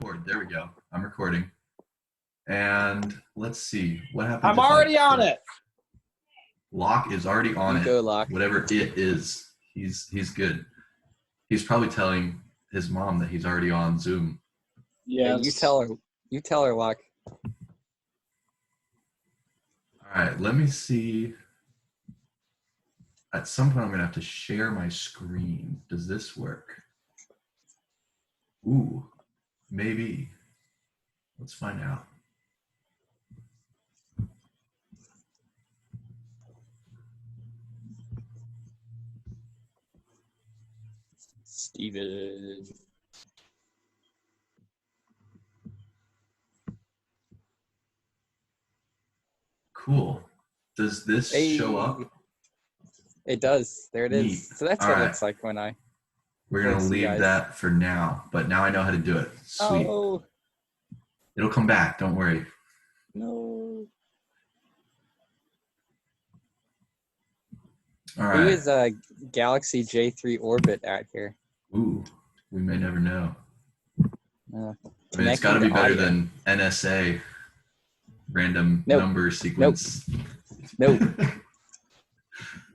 record. There we go. I'm recording. And let's see what happens. I'm already on it. Locke is already on it. Go, Locke. Whatever it is, he's good. He's probably telling his mom that he's already on Zoom. Yes. Yeah, you tell her, Locke. All right, let me see. At some point, I'm gonna have to share my screen. Does this work? Ooh, maybe. Let's find out. Steven. Cool. Does this show up? It does. There it Neat. is. So that's All what right. it looks like when I. We're gonna Thanks, leave guys. that for now, but now I know how to do it. Sweet. Oh It'll come back. Don't worry. no! All Who right. is Galaxy J3 Orbit at here? Ooh, we may never know. Uh, I mean, it's got to be connecting to better audio. than NSA, random Nope. number sequence. Nope.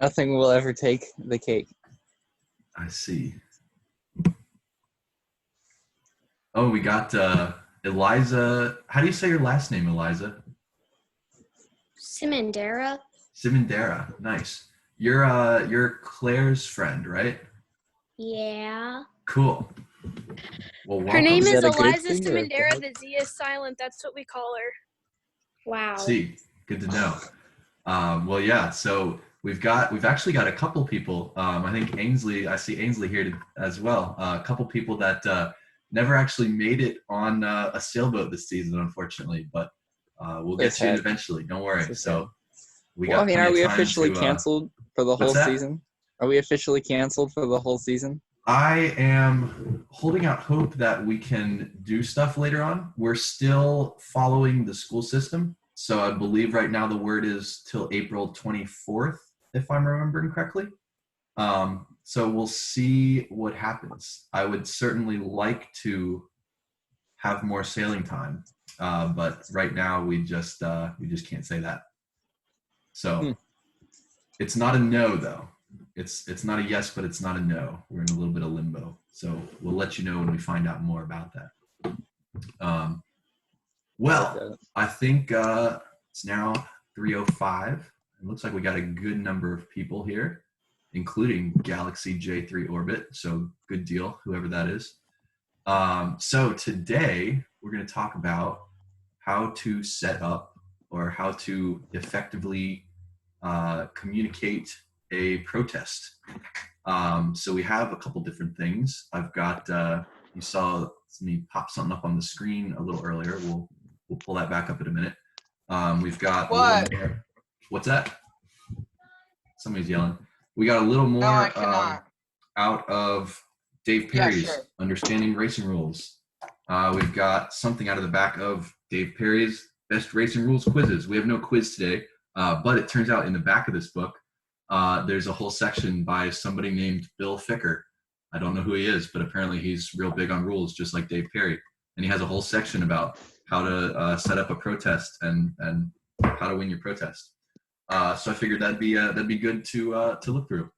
Nothing will ever take the cake. I see. Oh, we got Eliza. How do you say your last name, Eliza? Simandera? Simandera. Nice. You're Claire's friend, right? Yeah. Cool. Well, Her welcome. name Is is that a good Eliza thing or a Simandera. bad? The Z is silent. That's what we call her. Wow. See, good to know. Well, yeah. So we've actually got a couple people. I think Ainsley. I see Ainsley here as well. A couple people that never actually made it on a sailboat this season, unfortunately. But we'll get So to it sad. eventually. Don't worry. So So we Well, got. I mean, plenty are of we time officially to, canceled for the whole what's that? season? Are we officially canceled for the whole season? I am holding out hope that we can do stuff later on. We're still following the school system. So I believe right now the word is till April 24th, if I'm remembering correctly. So we'll see what happens. I would certainly like to have more sailing time. But right now we just can't say that. So it's not a no though. It's not a yes, but it's not a no. We're in a little bit of limbo. So we'll let you know when we find out more about that. Well, I think it's now 3:05. It looks like we got a good number of people here, including Galaxy J3 Orbit. So good deal, whoever that is. So today we're going to talk about how to set up or how to effectively communicate a protest. So we have a couple different things. I've got, you saw me pop something up on the screen a little earlier. We'll pull that back up in a minute. We've got What? What's that? Somebody's yelling. We got a little more No, I cannot. out of Dave Yeah, Perry's sure. Understanding Racing Rules. We've got something out of the back of Dave Perry's Best Racing Rules quizzes. We have no quiz today, but it turns out in the back of this book, there's a whole section by somebody named Bill Ficker. I don't know who he is, but apparently he's real big on rules, just like Dave Perry. And he has a whole section about how to set up a protest and how to win your protest. So I figured that'd be good to look through.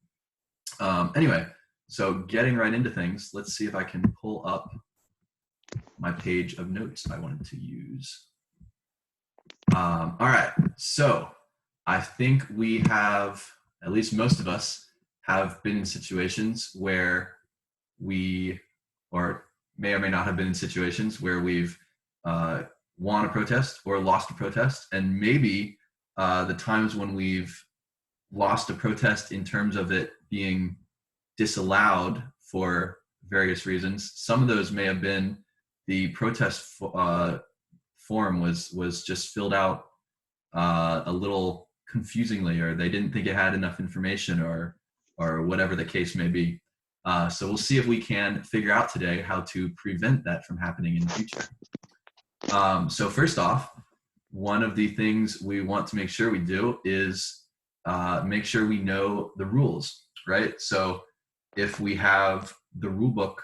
Anyway, so getting right into things, let's see if I can pull up my page of notes I wanted to use. All right, so I think we have, at least most of us, have been in situations where we, or may or may not have been in situations where we've won a protest or lost a protest, and maybe the times when we've lost a protest in terms of it being disallowed for various reasons. Some of those may have been the protest form was just filled out a little confusingly, or they didn't think it had enough information, or whatever the case may be. So we'll see if we can figure out today how to prevent that from happening in the future. So first off, one of the things we want to make sure we do is make sure we know the rules, right? So if we have the rule book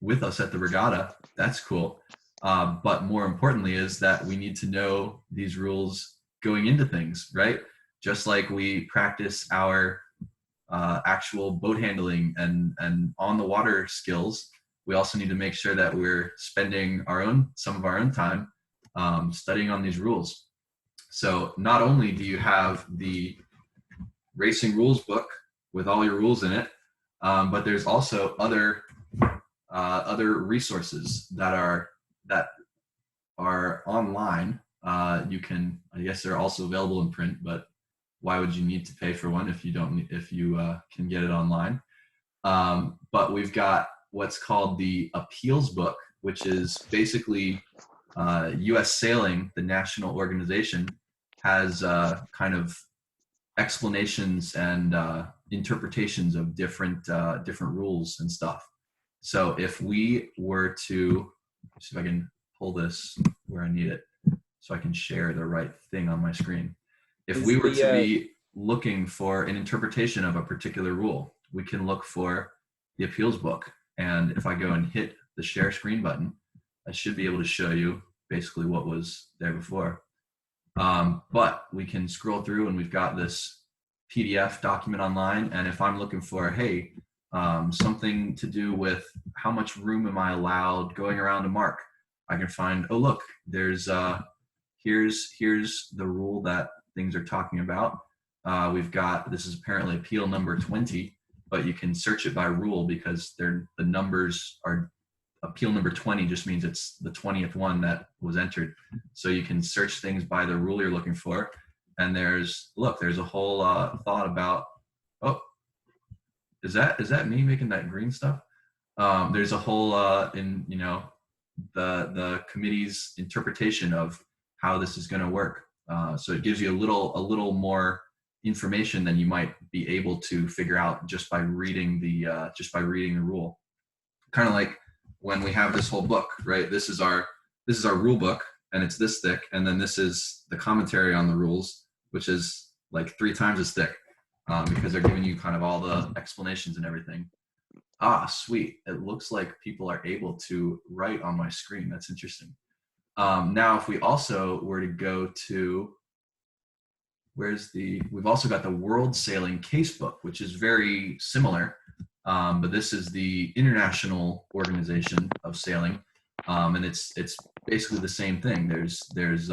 with us at the regatta, that's cool. But more importantly is that we need to know these rules going into things, right? Just like we practice our actual boat handling and on the water skills, we also need to make sure that we're spending some of our own time studying on these rules. So not only do you have the racing rules book with all your rules in it, but there's also other resources that are online. You can, I guess they're also available in print, but why would you need to pay for one if you can get it online? But we've got what's called the appeals book, which is basically U.S. Sailing, the national organization, has kind of explanations and interpretations of different rules and stuff. So if we were to, see if I can pull this where I need it so I can share the right thing on my screen. If we were to be looking for an interpretation of a particular rule, we can look for the appeals book. And if I go and hit the share screen button, I should be able to show you basically what was there before. But we can scroll through and we've got this PDF document online. And if I'm looking for, hey, something to do with how much room am I allowed going around a mark, I can find, oh, look, there's here's the rule that things are talking about. We've got, this is apparently appeal number 20, but you can search it by rule because the numbers are, appeal number 20 just means it's the 20th one that was entered. So you can search things by the rule you're looking for. And there's a whole thought about, oh, is that me making that green stuff? There's a whole, the committee's interpretation of how this is going to work. So it gives you a little more information than you might be able to figure out just by reading the rule. Kind of like when we have this whole book, right? This is our rule book, and it's this thick, and then this is the commentary on the rules, which is like 3 times as thick, because they're giving you kind of all the explanations and everything. Ah, sweet. It looks like people are able to write on my screen. That's interesting. Now, if we also were to go to, we've also got the World Sailing Casebook, which is very similar, but this is the international organization of sailing, and it's basically the same thing. There's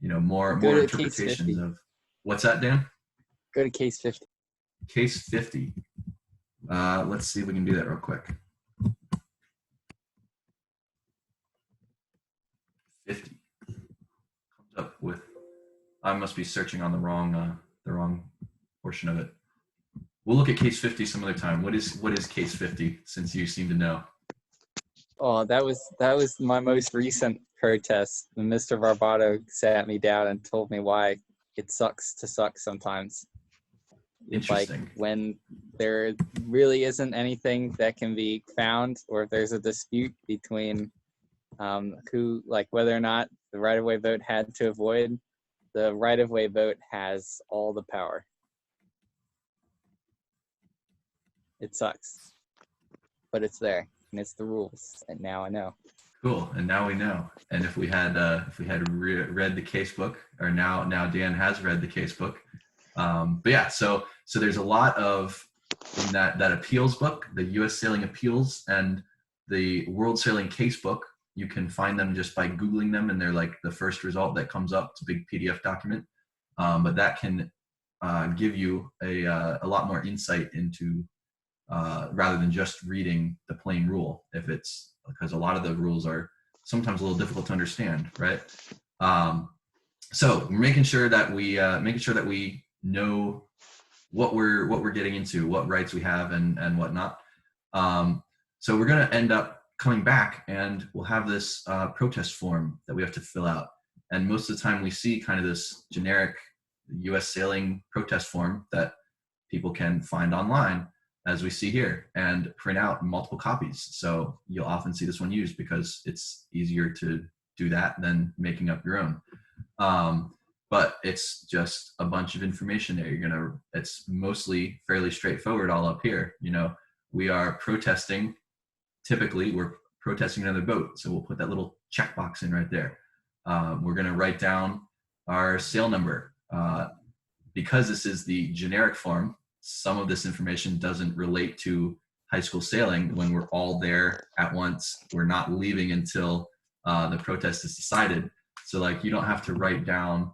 more interpretations of, what's that, Dan? Go to case 50. Case 50. Let's see if we can do that real quick. 50 comes up with, I must be searching on the wrong portion of it. We'll look at case 50 some other time. What is case 50, since you seem to know? Oh, that was my most recent protest. Mr. Barbato sat me down and told me why it sucks to suck sometimes. Interesting. Like when there really isn't anything that can be found, or if there's a dispute between whether or not the right-of-way vote had to avoid, the right-of-way vote has all the power. It sucks, but it's there, and it's the rules, and now I know. Cool, and now we know. And if we had read the case book, or now Dan has read the case book. But yeah, so there's a lot of, in that appeals book, the U.S. Sailing Appeals and the World Sailing Casebook. You can find them just by Googling them, and they're like the first result that comes up. It's a big PDF document, but that can give you a lot more insight into, rather than just reading the plain rule, because a lot of the rules are sometimes a little difficult to understand, right? So we're making sure that we know what we're getting into, what rights we have and whatnot. So we're going to end up coming back, and we'll have this protest form that we have to fill out. And most of the time we see kind of this generic U.S. Sailing protest form that people can find online, as we see here, and print out multiple copies. So you'll often see this one used because it's easier to do that than making up your own. But it's just a bunch of information there. It's mostly fairly straightforward all up here. We are protesting. Typically, we're protesting another boat. So we'll put that little checkbox in right there. We're going to write down our sail number. Because this is the generic form, some of this information doesn't relate to high school sailing. When we're all there at once, we're not leaving until the protest is decided. So like, you don't have to write down,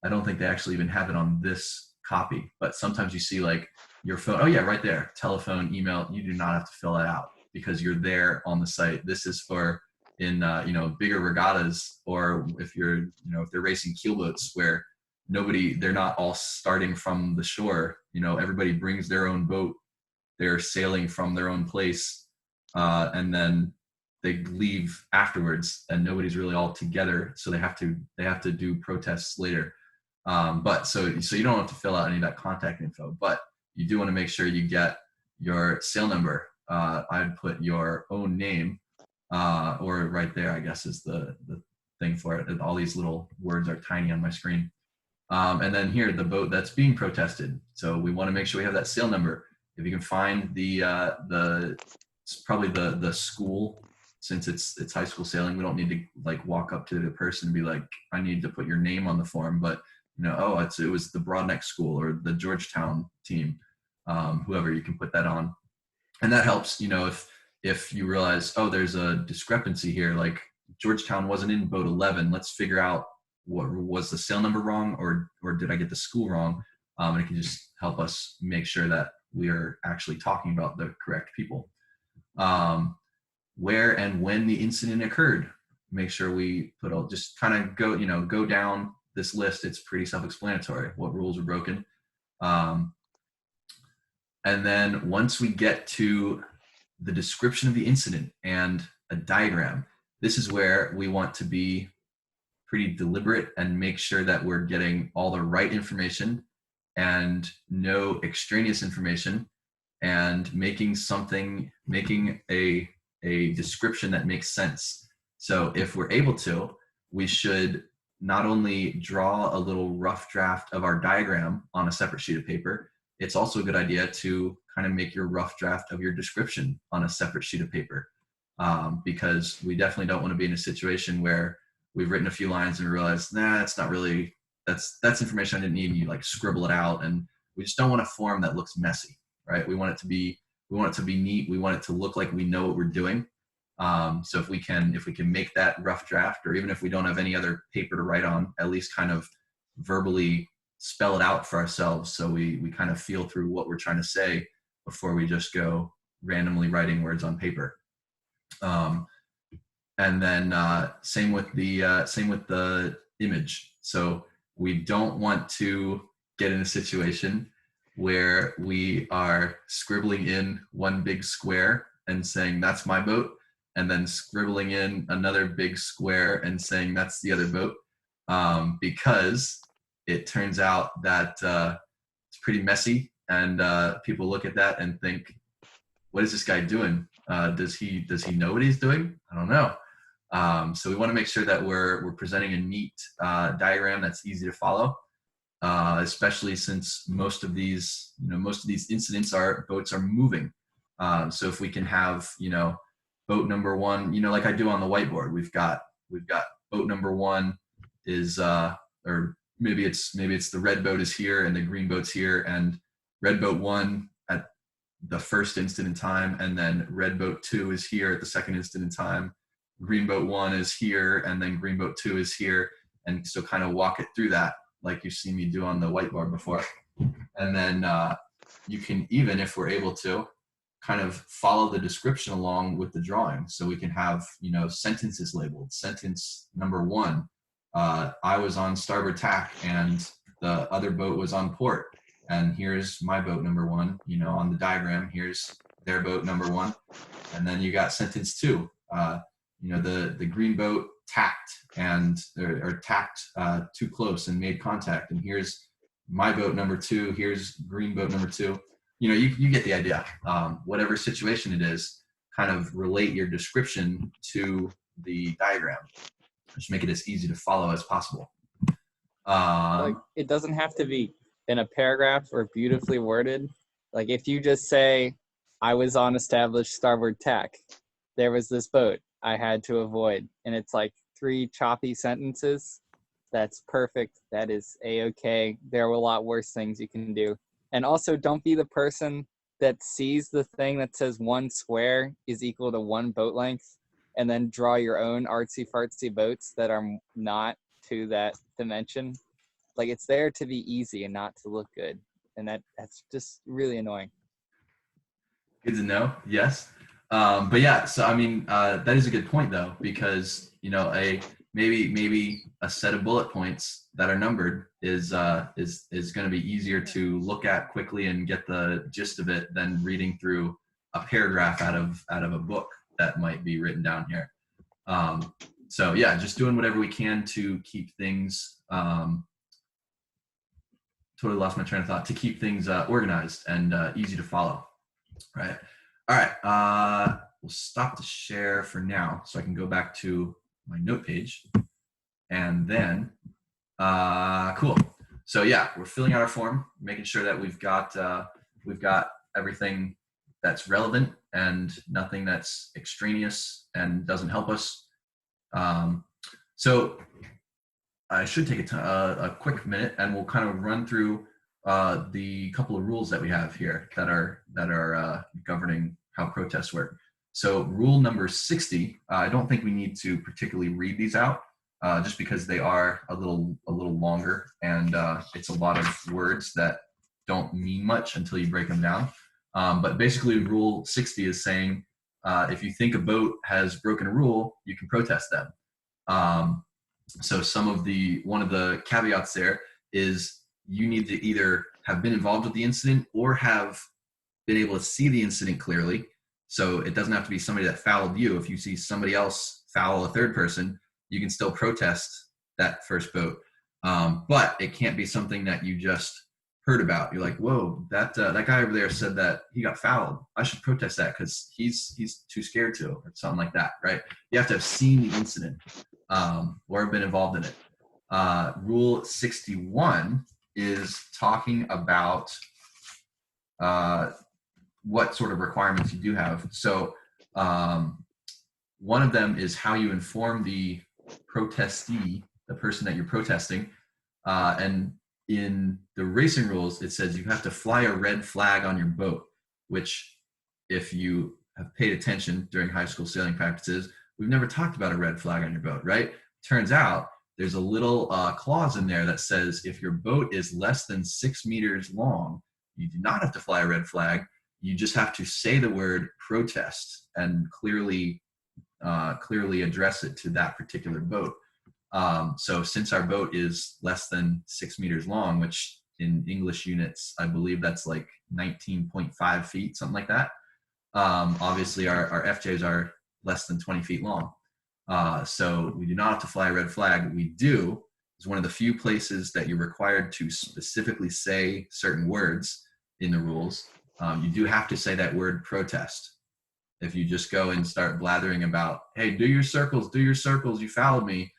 I don't think they actually even have it on this copy, but sometimes you see like your phone, oh yeah, right there, telephone, email, you do not have to fill that out because you're there on the site. This is for in, bigger regattas, or if you're, if they're racing keelboats where they're not all starting from the shore, everybody brings their own boat, they're sailing from their own place, and then they leave afterwards, and nobody's really all together, so they have to do protests later. But so you don't have to fill out any of that contact info, but you do want to make sure you get your sail number. I'd put your own name, or right there, I guess, is the thing for it. All these little words are tiny on my screen. And then here, the boat that's being protested. So we want to make sure we have that sail number. If you can find it's probably the school, since it's high school sailing, we don't need to like walk up to the person and be like, I need to put your name on the form, but it was the Broadneck School or the Georgetown team, whoever, you can put that on. And that helps, if you realize, oh, there's a discrepancy here, like Georgetown wasn't in boat 11, let's figure out what was the sail number wrong, or did I get the school wrong? And it can just help us make sure that we are actually talking about the correct people. Where and when the incident occurred, make sure we just kind of go down this list. It's pretty self-explanatory what rules were broken. And then once we get to the description of the incident and a diagram, this is where we want to be pretty deliberate and make sure that we're getting all the right information and no extraneous information, and making a description that makes sense. So if we're able to, we should not only draw a little rough draft of our diagram on a separate sheet of paper, it's also a good idea to kind of make your rough draft of your description on a separate sheet of paper, because we definitely don't want to be in a situation where we've written a few lines and we realize, it's not really, that's information I didn't need, and you like scribble it out, and we just don't want a form that looks messy, right? We want it to be neat. We want it to look like we know what we're doing. So if we can make that rough draft, or even if we don't have any other paper to write on, at least kind of verbally spell it out for ourselves, so we kind of feel through what we're trying to say before we just go randomly writing words on paper. And then same with the image. So we don't want to get in a situation where we are scribbling in one big square and saying that's my boat, and then scribbling in another big square and saying that's the other boat, because it turns out that it's pretty messy, and people look at that and think, what is this guy doing? Does he know what he's doing? I don't know. So we want to make sure that we're presenting a neat diagram that's easy to follow, especially since most of these incidents boats are moving. So if we can have, boat number one, like I do on the whiteboard, we've got boat number one is, or maybe it's the red boat is here and the green boat's here, and red boat one at the first instant in time, and then red boat two is here at the second instant in time. Green boat one is here, and then green boat two is here. And so kind of walk it through that like you've seen me do on the whiteboard before. And then you can, even if we're able to, kind of follow the description along with the drawing. So we can have, sentences labeled. Sentence number one, I was on starboard tack and the other boat was on port. And here's my boat number one, on the diagram, here's their boat number one. And then you got sentence two, the green boat tacked or tacked too close and made contact. And here's my boat number two, here's green boat number two. You get the idea. Whatever situation it is, kind of relate your description to the diagram. Just make it as easy to follow as possible. Like, it doesn't have to be in a paragraph or beautifully worded. Like if you just say, I was on established starboard tack, there was this boat, I had to avoid. And it's like 3 choppy sentences. That's perfect. That is a-okay. There are a lot worse things you can do. And also, don't be the person that sees the thing that says 1 square is equal to 1 boat length and then draw your own artsy fartsy boats that are not to that dimension. Like, it's there to be easy and not to look good. And that's just really annoying. Good to know. Yes. But yeah, so I mean, that is a good point though, because maybe a set of bullet points that are numbered is going to be easier to look at quickly and get the gist of it than reading through a paragraph out of a book that might be written down here. So yeah, just doing whatever we can to keep things. Totally lost my train of thought. To keep things organized and easy to follow. Right. All right. We'll stop the share for now so I can go back to my note page. And then, cool. So yeah, we're filling out our form, making sure that we've got everything that's relevant and nothing that's extraneous and doesn't help us. So I should take a quick minute, and we'll kind of run through the couple of rules that we have here that are governing how protests work. So rule number 60, I don't think we need to particularly read these out, just because they are a little longer, and it's a lot of words that don't mean much until you break them down. But basically, rule 60 is saying if you think a boat has broken a rule, you can protest them. So one of the caveats there is you need to either have been involved with the incident or have been able to see the incident clearly. So it doesn't have to be somebody that fouled you. If you see somebody else foul a third person, you can still protest that first boat. But it can't be something that you just heard about. You're like, whoa, that guy over there said that he got fouled. I should protest that because he's too scared to, or something like that, right? You have to have seen the incident or have been involved in it. Rule 61 is talking about what sort of requirements you do have. So one of them is how you inform the protestee, the person that you're protesting. And in the racing rules, it says you have to fly a red flag on your boat, which if you have paid attention during high school sailing practices, we've never talked about a red flag on your boat, right? Turns out there's a little clause in there that says if your boat is less than 6 meters long, you do not have to fly a red flag. You just have to say the word protest and clearly address it to that particular boat. So since our boat is less than 6 meters long, which in English units, I believe that's like 19.5 feet, something like that. Obviously our FJs are less than 20 feet long. So we do not have to fly a red flag. We do is one of the few places that you're required to specifically say certain words in the rules. You do have to say that word protest. If you just go and start blathering about, hey, do your circles, you fouled me.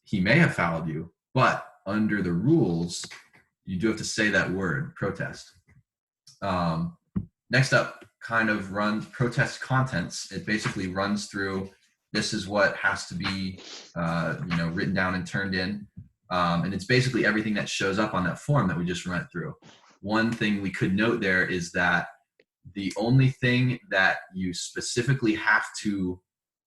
He may have fouled you, but under the rules, you do have to say that word, protest. Next up, kind of runs protest contents. It basically runs through, this is what has to be written down and turned in. And it's basically everything that shows up on that form that we just went through. One thing we could note there is that the only thing that you specifically have to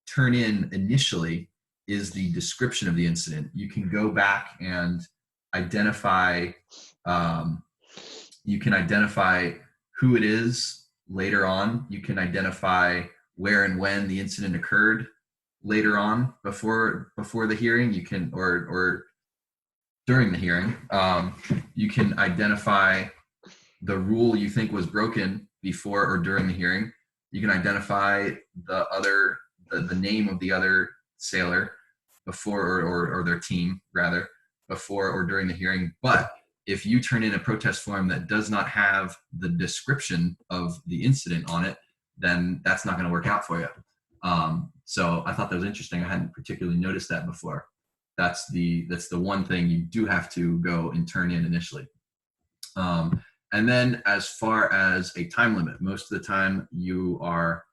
turn in initially is the description of the incident. You can go back and identify, who it is later on. You can identify where and when the incident occurred later on before the hearing. You can, or during the hearing. You can identify the rule you think was broken before or during the hearing. You can identify the name of the other sailor before or their team rather before or during the hearing. But if you turn in a protest form that does not have the description of the incident on it, then that's not going to work out for you. So I thought that was interesting. I hadn't particularly noticed that before. That's the one thing you do have to go and turn in initially. And then as far as a time limit, most of the time you are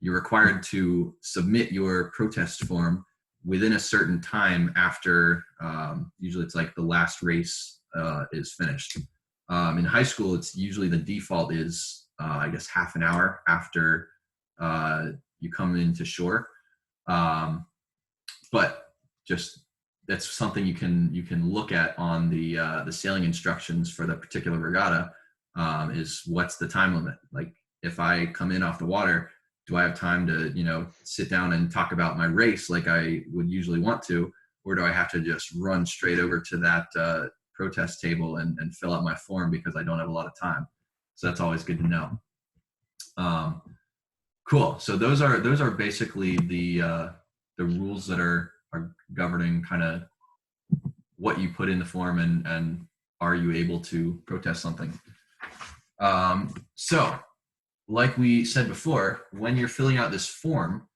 you're required to submit your protest form within a certain time after, usually it's like the last race is finished. In high school, it's usually the default is, I guess, half an hour after you come into shore. But just that's something you can look at on the sailing instructions for the particular regatta, is what's the time limit. Like if I come in off the water, do I have time to sit down and talk about my race like I would usually want to, or do I have to just run straight over to that protest table and fill out my form because I don't have a lot of time? So that's always good to know. Cool. So those are basically the rules that are governing kind of what you put in the form and are you able to protest something. So like we said before, when you're filling out this form,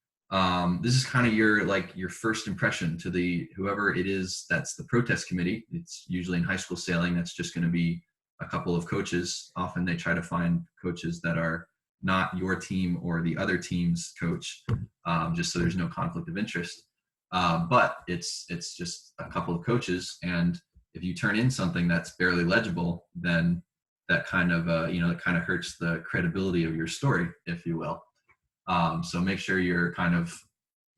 this is kind of your first impression to whoever it is that's the protest committee. It's usually in high school sailing, that's just going to be a couple of coaches. Often they try to find coaches that are not your team or the other team's coach, just so there's no conflict of interest. But it's just a couple of coaches, and if you turn in something that's barely legible, then that kind of it kind of hurts the credibility of your story, if you will. So make sure you're kind of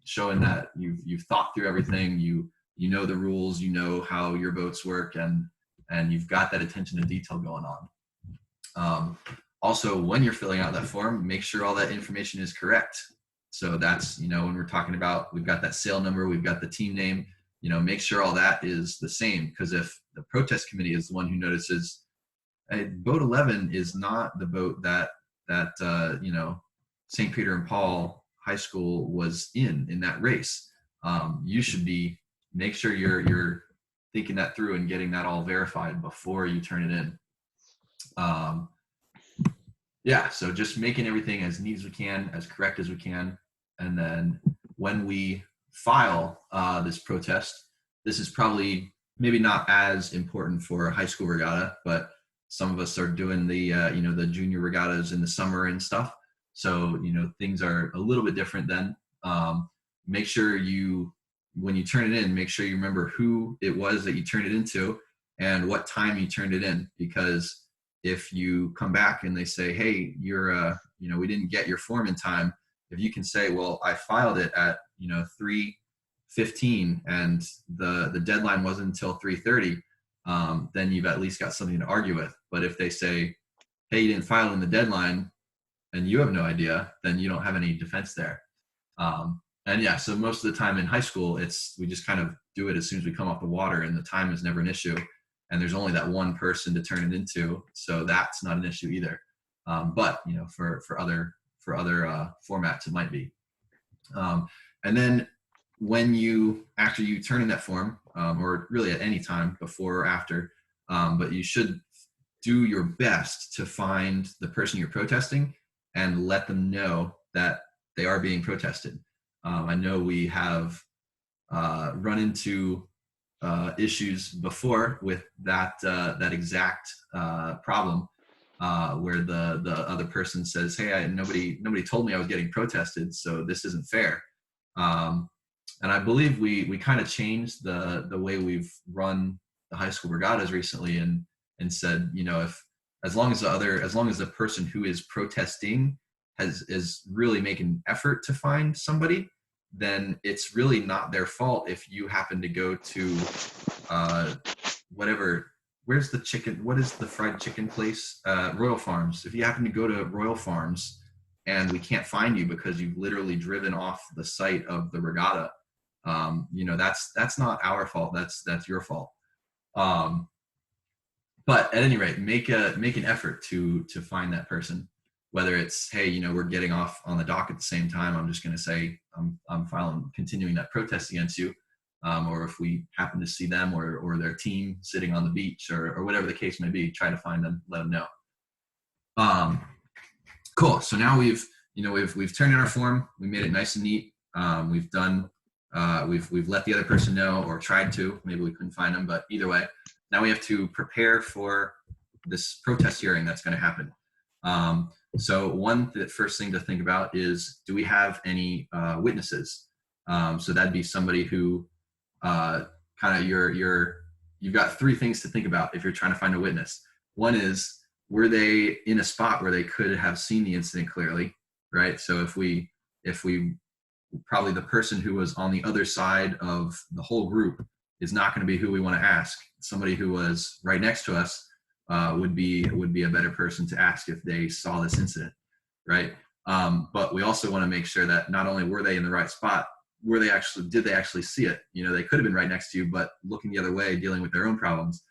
showing that you've thought through everything, you know the rules, you know how your boats work, and you've got that attention to detail going on. Also, when you're filling out that form, make sure all that information is correct. So that's, when we're talking about, we've got that sail number, we've got the team name, make sure all that is the same. Because if the protest committee is the one who notices, hey, boat 11 is not the boat that St. Peter and Paul High School was in that race, you should make sure you're thinking that through and getting that all verified before you turn it in. So just making everything as neat as we can, as correct as we can. And then when we file this protest, this is probably maybe not as important for a high school regatta, but some of us are doing the junior regattas in the summer and stuff. So, things are a little bit different then. Make sure when you turn it in, make sure you remember who it was that you turned it into and what time you turned it in, because if you come back and they say, hey, we didn't get your form in time, if you can say, well, I filed it at 3:15 and the deadline wasn't until 3:30, then you've at least got something to argue with. But if they say, hey, you didn't file in the deadline and you have no idea, then you don't have any defense there. So most of the time in high school, we just kind of do it as soon as we come off the water, and the time is never an issue. And there's only that one person to turn it into, so that's not an issue either. But for other formats, it might be. And then after you turn in that form, or really at any time before or after, but you should do your best to find the person you're protesting and let them know that they are being protested. I know we have run into issues before with that exact problem, where the other person says, hey, nobody told me I was getting protested, so this isn't fair. And I believe we kind of changed the way we've run the high school regattas recently, and said, if as long as the person who is protesting is really making an effort to find somebody, then it's really not their fault if you happen to go to where's the chicken, what is the fried chicken place? Royal Farms. If you happen to go to Royal Farms and we can't find you because you've literally driven off the site of the regatta, that's not our fault. That's your fault. But at any rate, make an effort to find that person. Whether it's, hey, we're getting off on the dock at the same time, I'm just going to say I'm continuing that protest against you, or if we happen to see them or their team sitting on the beach or whatever the case may be, try to find them, let them know. Cool. So now we've turned in our form, we made it nice and neat. We've let the other person know, or tried to. Maybe we couldn't find them, but either way, now we have to prepare for this protest hearing that's going to happen. So first thing to think about is, do we have any witnesses? So that'd be somebody who kind of you've got three things to think about if you're trying to find a witness. One is, were they in a spot where they could have seen the incident clearly, right? So if we probably the person who was on the other side of the whole group is not going to be who we want to ask. Somebody who was right next to us would be a better person to ask if they saw this incident, right? But we also want to make sure that not only were they in the right spot, did they actually see it? You know, they could have been right next to you, but looking the other way, dealing with their own problems.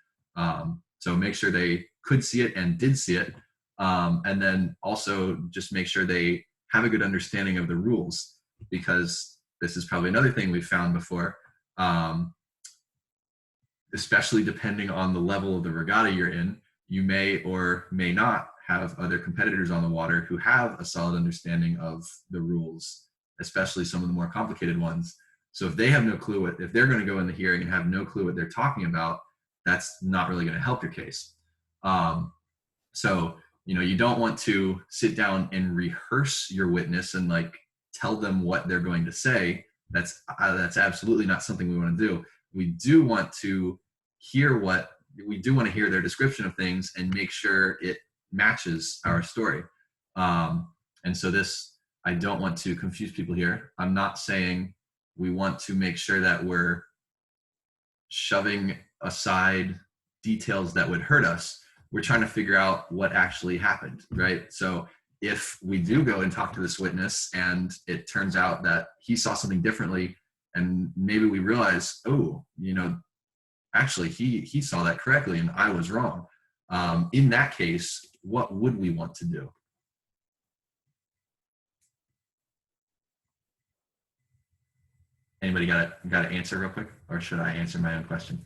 So make sure they could see it and did see it. And then also just make sure they have a good understanding of the rules, because this is probably another thing we've found before, especially depending on the level of the regatta you're in. You may or may not have other competitors on the water who have a solid understanding of the rules, especially some of the more complicated ones. So if they have no clue if they're going to go in the hearing and have no clue what they're talking about, that's not really going to help your case. So, you know, you don't want to sit down and rehearse your witness and like tell them what they're going to say. That's absolutely not something we want to do. We do want to hear their description of things and make sure it matches our story. And so I don't want to confuse people here. I'm not saying we want to make sure that we're shoving aside details that would hurt us. We're trying to figure out what actually happened, right? So if we do go and talk to this witness and it turns out that he saw something differently, and maybe we realize, oh, you know, actually he saw that correctly and I was wrong. In that case, what would we want to do? Anybody got to answer real quick, or should I answer my own question?